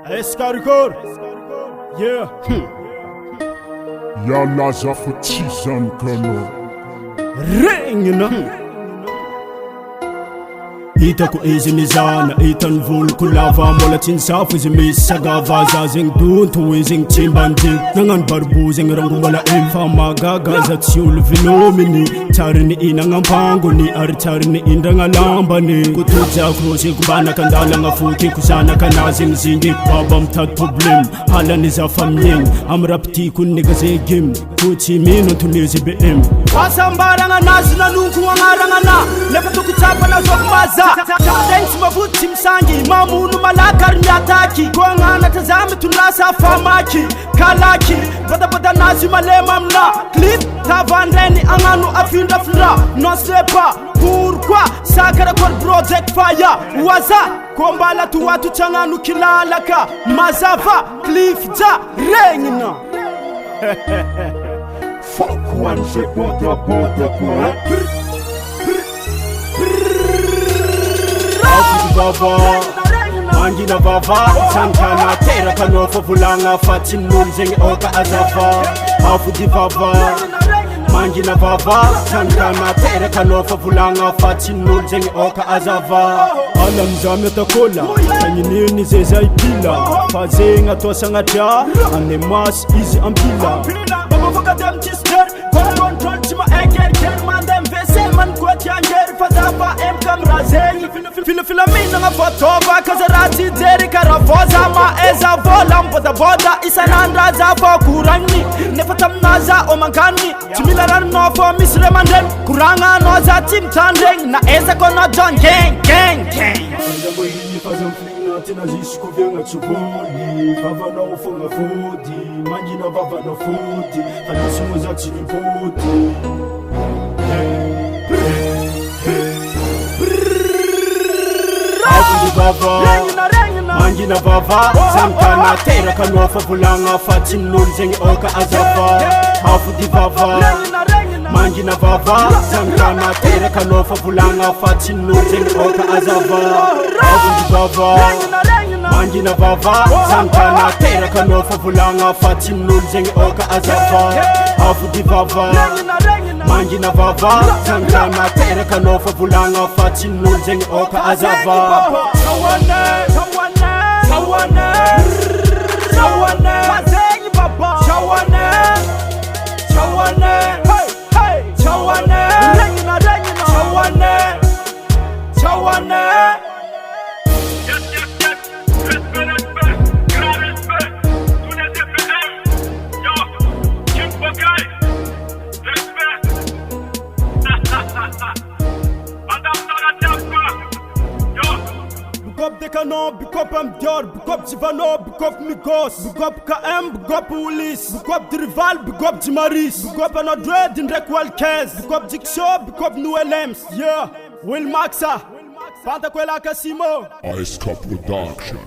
Escargot, yeah. Yalla za för tizan kano Regna Ita ko izy mizana, ita ny volo ko lava mbola tsy nisafo izy misy sagava za zegny donto izy igny tsy mbandy nagnano barbo zegny rango mbola emy fa magaga za tsy olo vilominy tsary ny inagn'ampangony ary tsary ny indragna lambany kotojako roseko mbanaka andalagna fotiko zanaka anazy igny zingy baba mitady problème halany za fa miegny amy rapitiko nega ze gim ko tsy mino antony izy BM fasambaragna anazy nanonko agnaragna na nefa toko tsapana zoko maza Tagny tsy mavoty tsy misangy mamono malaka ary miataky ko agnanatra za mitonasa famaky kalaky badabada anazy malema amina clip tavandrainy agnano afindrafindra non sais pas pourquoi sakarakory project faya waza ko mbala toato tsy agnano kilalaka mazava cliff ja regnina Fuck one shit bota kwa Baba Mangina baba Sankana tera kanofa vulanga Fati nul zengi oka azava Hafu di baba Mangina baba Sankana tera kanofa vulanga Fati nul zengi oka azava Alam zame takola Kanyinini zeza ipila Fazenga tosa ngaja Ane mas easy ampila Baba fuka dem chister Control chima eker Kerman dem vese man kwa tianger Fadaba em kamra zengi Fila mina nga fotova Kazarati dzeri karavoza Ma eza vola mboda boda Isanandra za kurangni Nefatam naza omangani Timilarar nofo misre mandem Kuranga noza tim tandeng Na eza kono John gang gang gang Anda bohi fazam flina Tena zisiko vyenga tsuboli Vava na ufonga fodi Mangina vava na fodi Fanasimu za chilipoti Mangina baba Sankana tera kanofa vulanga Fati nul zengi oka azava Hafu di baba Mangina baba Sankana tera kanofa vulanga Fati nul zengi oka azava Hafu di baba Mangina baba Sankana tera kanofa vulanga Fati nul zengi oka azava Hafu di baba Mangina baba Sankana tera kanofa vulanga Fati nul zengi oka azava Chawane Chawane Chawane Mazengi baba Chawane Chawane Hey hey Chawane Rengina rengina Chawane Chawane Yes yes yes Respect grand respect Tous les DPM Yo Kim Bokay Respect Madame Saratapa Yo Big up Dekano, big up Amdior, big up Jivano, big up Migos, big up KM, big up Ulis, big up Dirival, big up Jimaris, big up Anadre, Dindrek Walkez, big up Jigsaw, big up New LMs, yeah, Will Maxa, Panta Kwela Casimo, Ice Cup Production